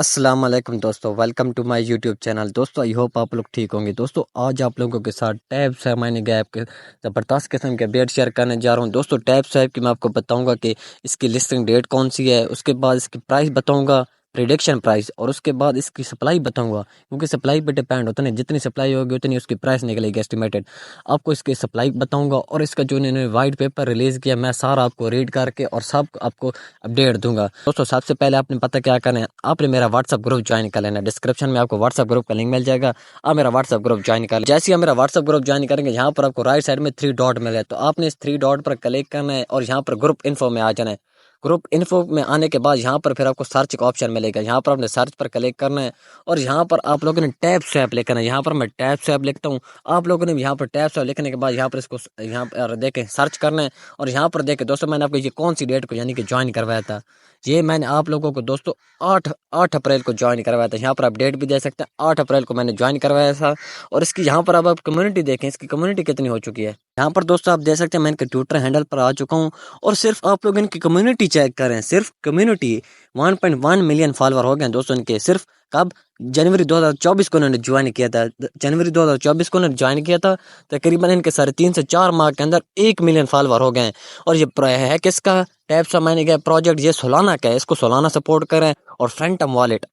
अस्सलाम वालेकुम दोस्तों, welcome to my YouTube channel. दोस्तों आई होप आप लोग ठीक होंगे। दोस्तों आज आप लोगों के साथ टैब से मैंने गैप के ज़बरदस्त किस्म के अपडेट शेयर करने जा रहा हूं। दोस्तों टैब साहब की मैं आपको बताऊंगा कि इसकी लिस्टिंग डेट कौन सी है, उसके बाद इसकी प्राइस बताऊंगा, प्रिडिक्शन प्राइस, और उसके बाद इसकी सप्लाई बताऊंगा, क्योंकि सप्लाई पे डिपेंड होता है, जितनी सप्लाई होगी उतनी उसकी प्राइस निकलेगी एस्टिमेटेड। आपको इसकी सप्लाई बताऊंगा और इसका जो इन्होंने वाइट पेपर रिलीज़ किया मैं सारा आपको रीड करके और सब आपको अपडेट दूंगा। दोस्तों सबसे पहले आपने पता क्या करना है, आपने मेरा व्हाट्सअप ग्रुप ज्वाइन कर लेना है। डिस्क्रिप्शन में आपको व्हाट्सअप ग्रुप का लिंक मिल जाएगा। आप मेरा व्हाट्सअप ग्रुप ज्वाइन कर, जैसे ही आप मेरा व्हाट्सअप ग्रुप ज्वाइन करेंगे यहाँ पर आपको राइट साइड में 3 डॉट मिले, तो आपने इस 3 डॉट पर क्लिक करना है और यहाँ पर ग्रुप इन्फो में आ जाना है। ग्रुप इन्फो में आने के बाद यहाँ पर फिर आपको सर्च का ऑप्शन मिलेगा, यहाँ पर आपने सर्च पर क्लिक करना है और यहाँ पर आप लोगों ने टैब स्वैप लिखना है। यहाँ पर मैं टैब स्वैप लिखता हूँ, आप लोगों ने यहाँ पर टैब स्वैप लिखने के बाद यहाँ पर इसको यहाँ पर देखें सर्च करना है और यहाँ पर देखें। दोस्तों मैंने आपको ये कौन सी डेट को यानी कि ज्वाइन करवाया था, ये मैंने आप लोगों को दोस्तों 8 अप्रैल को ज्वाइन करवाया था। यहाँ पर आप डेट भी दे सकते हैं, 8 अप्रैल को मैंने ज्वाइन करवाया था। और इसकी यहाँ पर अब आप कम्युनिटी देखें, इसकी कम्युनिटी कितनी हो चुकी है। यहाँ पर दोस्तों आप देख सकते हैं मैं इनके ट्विटर हैंडल पर आ चुका हूँ और सिर्फ आप लोग इनकी कम्युनिटी चेक करें, सिर्फ कम्युनिटी 1.1 मिलियन फॉलोअर हो गए दोस्तों इनके। सिर्फ कब? जनवरी 2024 को उन्होंने ज्वाइन किया था। जनवरी 2024 को उन्होंने ज्वाइन किया था, तकरीबन इनके 3.5 से 4 माह के अंदर 1 मिलियन फॉलोअर हो गए हैं। और ये है किसका? टैब से मैंने गया प्रोजेक्ट, ये सोलाना का है, इसको सोलाना सपोर्ट करें। और फैंटम वॉलेट।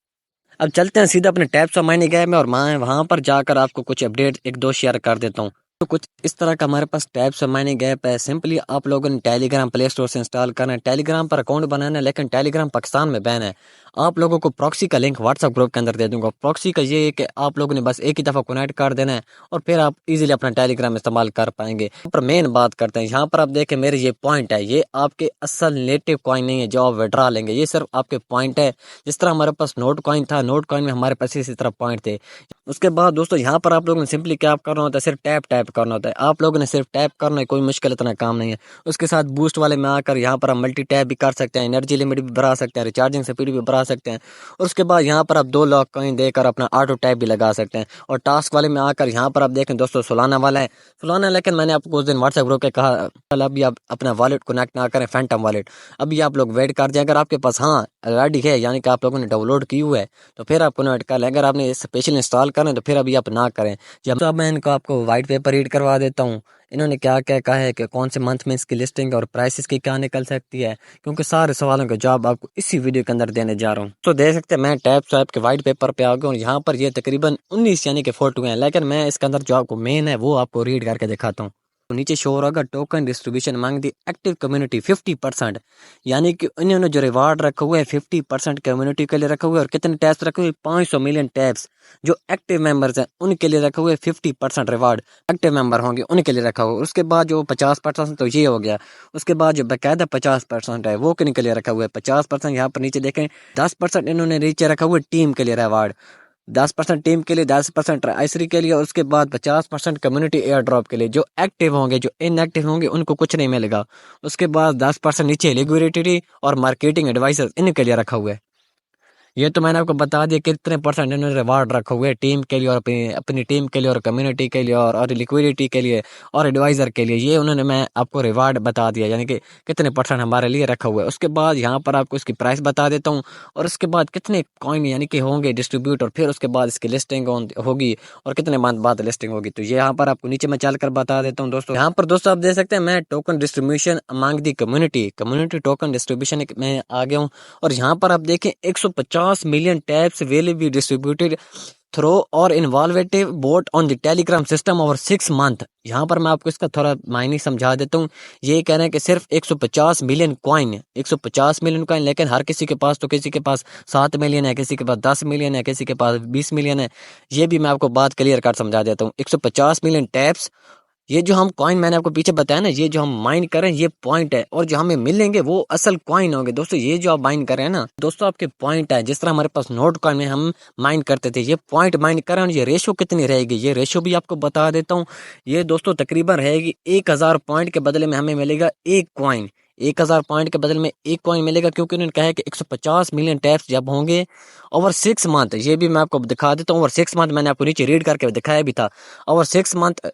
अब चलते हैं सीधा अपने टैब से मायने गए में और मैं वहाँ पर जाकर आपको कुछ अपडेट एक दो शेयर कर देता हूँ। तो कुछ इस तरह का हमारे पास टैब से मायने गैप है। सिंपली आप लोगों ने टेलीग्राम प्ले स्टोर से इंस्टॉल करना है, टेलीग्राम पर अकाउंट बनाना है, लेकिन टेलीग्राम पाकिस्तान में बैन है। आप लोगों को प्रॉक्सी का लिंक व्हाट्सएप ग्रुप के अंदर दे दूंगा। प्रॉक्सी का ये है कि आप लोगों ने बस एक ही दफ़ा कनेक्ट कर देना है और फिर आप इजीली अपना टेलीग्राम इस्तेमाल कर पाएंगे। यहाँ पर मेन बात करते हैं, यहाँ पर आप देखें मेरे ये पॉइंट है, ये आपके असल नेटिव कॉइन नहीं है जो आप विड्रा लेंगे, ये सिर्फ आपके पॉइंट है। जिस तरह हमारे पास नोट कॉइन था, नोट कॉइन में हमारे पास इसी तरह पॉइंट थे। उसके बाद दोस्तों यहाँ पर आप लोगों ने सिंपली क्या करना होता है, सिर्फ टैप करना होता है। आप लोगों ने सिर्फ टैप करना है, कोई मुश्किल इतना काम नहीं है। उसके साथ बूस्ट वाले में आकर यहाँ पर आप मल्टी टैप भी कर सकते हैं, एनर्जी लिमिट भी बढ़ा सकते हैं, रिचार्जिंग स्पीड भी बढ़ा सकते हैं। और उसके बाद यहाँ पर आप 2 लाख कॉइन देकर अपना ऑटो टैप भी लगा सकते हैं। और टास्क वाले में आकर यहाँ पर आप देखें दोस्तों सोलाना वाला है, सोलाना। लेकिन मैंने आपको उस दिन व्हाट्सएप ग्रुप पे कहा अभी आप अपना वॉलेट कनेक्ट ना करें, फैंटम वॉलेट। अभी आप लोग वेट कर जाए, अगर आपके पास हाँ रेडी है यानी कि आप लोगों ने डाउनलोड की हुआ है तो फिर आप कन्वर्ट कर लें। अगर आपने स्पेशल इंस्टॉल करें तो फिर अभी आप ना करें। जब तो मैं इनको आपको वाइट पेपर रीड करवा देता हूँ, इन्होंने क्या क्या कहा है कि कौन से मंथ में इसकी लिस्टिंग और प्राइसेस की क्या निकल सकती है, क्योंकि सारे सवालों का जवाब आपको इसी वीडियो के अंदर देने जा रहा हूँ। तो देख सकते हैं मैं टैब स्वैप के वाइट पेपर पे आ गया हूँ। यहाँ पर ये तकरीबन 19 यानी कि फोटो हैं, लेकिन मैं इसके अंदर जो आपको मेन है वो आपको रीड करके दिखाता हूँ। तो नीचे शो हो रहा टोकन डिस्ट्रीब्यूशन मांग दी एक्टिव कम्युनिटी 50%, यानी कि इन्होंने जो रिवार्ड रखा हुआ है 50% कम्युनिटी के लिए रखा हुआ है। और कितने टैब्स रखे हुए? 500 मिलियन टैब्स जो एक्टिव मेंबर्स हैं उनके लिए रखा हुआ है। 50% रिवार्ड एक्टिव मेंबर होंगे उनके लिए रखा हुआ है। उसके बाद जो 50% तो ये हो गया। उसके बाद जो बाकायदा 50% है वो किन के लिए रखा हुआ है? 50% यहाँ पर नीचे देखें 10% इन्होंने नीचे रखा हुआ है टीम के लिए रिवार्ड, 10% टीम के लिए, 10% आइसरी के लिए। और उसके बाद 50% कम्युनिटी एयर ड्रॉप के लिए। जो एक्टिव होंगे, जो इनएक्टिव होंगे उनको कुछ नहीं मिलेगा। उसके बाद 10% नीचे लिक्विडिटी और मार्केटिंग एडवाइजर इनके लिए रखा हुआ है। ये तो मैंने आपको बता दिया कितने परसेंट इन्होंने रिवार्ड रखा हुआ है टीम के लिए और अपनी टीम के लिए और कम्युनिटी के लिए और लिक्विडिटी के लिए और एडवाइज़र के लिए। ये उन्होंने मैं आपको रिवार्ड बता दिया, यानी कि कितने परसेंट हमारे लिए रखा हुआ है। उसके बाद यहाँ पर आपको इसकी प्राइस बता देता हूँ और उसके बाद कितने कॉइन यानी कि होंगे डिस्ट्रीब्यूट, और फिर उसके बाद इसकी लिस्टिंग होगी और कितने मंथ बाद लिस्टिंग होगी। तो ये यहाँ पर आपको नीचे मैं चल कर बता देता हूँ दोस्तों। यहाँ पर दोस्तों आप देख सकते हैं मैं token distribution among the community token distribution में आ गया हूँ। और यहाँ पर आप देखें 150 million tabs will be distributed through और involutive bot on the Telegram system over 6 month. यहाँ पर मैं आपको इसका थोड़ा मायने समझा देता हूँ। ये कह रहे हैं कि सिर्फ 150 मिलियन कॉइन, 150 मिलियन कॉइन, लेकिन हर किसी के पास तो किसी के पास 7 मिलियन है, किसी के पास 10 मिलियन है, किसी के पास 20 मिलियन है। ये भी मैं आपको बात क्लियर कर समझा देता हूँ। 150 मिलियन टैब्स, ये जो हम कॉइन मैंने आपको पीछे बताया ना, ये जो हम माइन कर रहे हैं ये पॉइंट है, और जो हमें मिलेंगे वो असल कॉइन होंगे दोस्तों। ये जो आप माइन कर रहे हैं ना दोस्तों आपके पॉइंट है। जिस तरह हमारे पास नोट कॉइन में हम माइन करते थे, ये पॉइंट माइन कर रहे हैं। ये रेशो कितनी रहेगी, ये रेशो भी आपको बता देता हूँ। ये दोस्तों तकरीबन रहेगी 1000 पॉइंट के बदले में हमें मिलेगा एक कॉइन। 1000 पॉइंट के बदले में एक कॉइन मिलेगा, क्योंकि उन्होंने कहा है कि 150 मिलियन टैप्स जब होंगे ओवर 6 मंथ। ये भी मैं आपको दिखा देता हूँ। ओवर 6 मंथ मैंने आपको नीचे रीड करके दिखाया भी था। ओवर 6 मंथ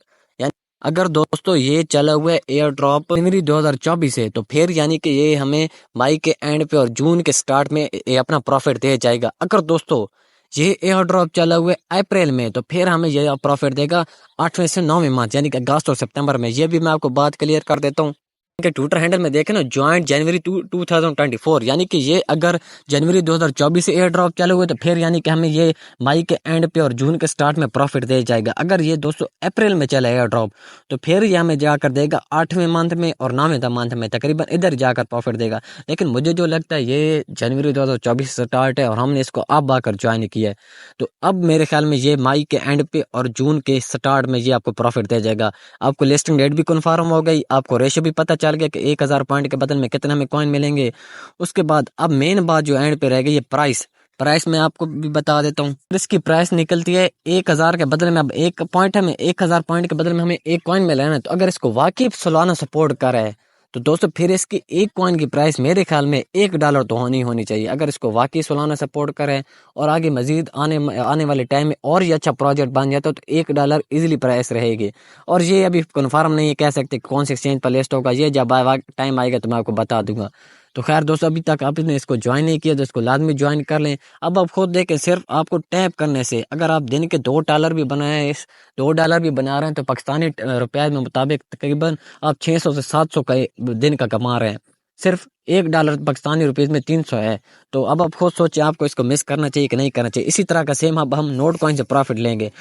अगर दोस्तों ये चला हुआ है एयर ड्रॉप जनवरी 2024 है, तो फिर यानी कि ये हमें मई के एंड पे और जून के स्टार्ट में ये अपना प्रॉफिट दे जाएगा। अगर दोस्तों ये एयर ड्रॉप चला हुआ है अप्रैल में, तो फिर हमें ये प्रॉफिट देगा 8वें से 9वें मंथ यानी कि अगस्त और सितंबर में। ये भी मैं आपको बात क्लियर कर देता हूँ के ट्विटर हैंडल में देखें ना, ज्वाइंट जनवरी 2024, यानी कि ये अगर जनवरी 2024 से एयर ड्रॉप चालू हुए, तो फिर यानी कि हमें ये मई के एंड पे और जून के स्टार्ट में प्रॉफिट दे जाएगा। अगर ये दोस्तों अप्रैल में चला एयर ड्रॉप, तो फिर ये हमें जाकर देगा 8वें मंथ में और 9वें मंथ में, तकरीबन इधर जाकर प्रॉफिट देगा। लेकिन मुझे जो लगता है ये जनवरी 2024 से स्टार्ट है और हमने इसको अब आकर ज्वाइन किया है, तो अब मेरे ख्याल में ये मई के एंड पे और जून के स्टार्ट में ये आपको प्रॉफिट दे जाएगा। आपको लिस्टिंग डेट भी कन्फर्म हो गई, आपको रेशियो भी पता चल गया कि 1000 पॉइंट के बदले में कितने हमें कॉइन मिलेंगे। उसके बाद अब मेन बात जो एंड पे रह गई, ये प्राइस मैं आपको भी बता देता हूँ। इसकी प्राइस निकलती है 1000 के बदले में, अब 1 पॉइंट हमें 1000 पॉइंट के बदले में हमें 1 कॉइन में लेना है। तो अगर इसको वाकई सालाना सपोर्ट कर रहा है, तो दोस्तों फिर इसकी 1 कॉइन की प्राइस मेरे ख्याल में $1 तो होनी चाहिए। अगर इसको वाकई सालाना सपोर्ट करे और आगे मजीद आने वाले टाइम में और ये अच्छा प्रोजेक्ट बन जाता है, तो $1 इजीली प्राइस रहेगी। और ये अभी कन्फर्म नहीं कह सकते कौन से एक्सचेंज पर लिस्ट होगा, ये जब टाइम आएगा तो मैं आपको बता दूंगा। तो खैर दोस्तों, अभी तक आपने इसको ज्वाइन नहीं किया तो इसको लाजमी ज्वाइन कर लें। अब आप खुद देखें, सिर्फ आपको टैप करने से अगर आप दिन के $2 भी बनाए, इस $2 भी बना रहे हैं, तो पाकिस्तानी रुपये में मुताबिक तकरीबन आप 600 से 700 का दिन का कमा रहे हैं। सिर्फ $1 पाकिस्तानी रुपीज में 300 है। तो अब आप खुद सोचिए, आपको इसको मिस करना चाहिए कि नहीं करना चाहिए। इसी तरह का सेम अब हम नोट कॉइन से प्रॉफिट लेंगे।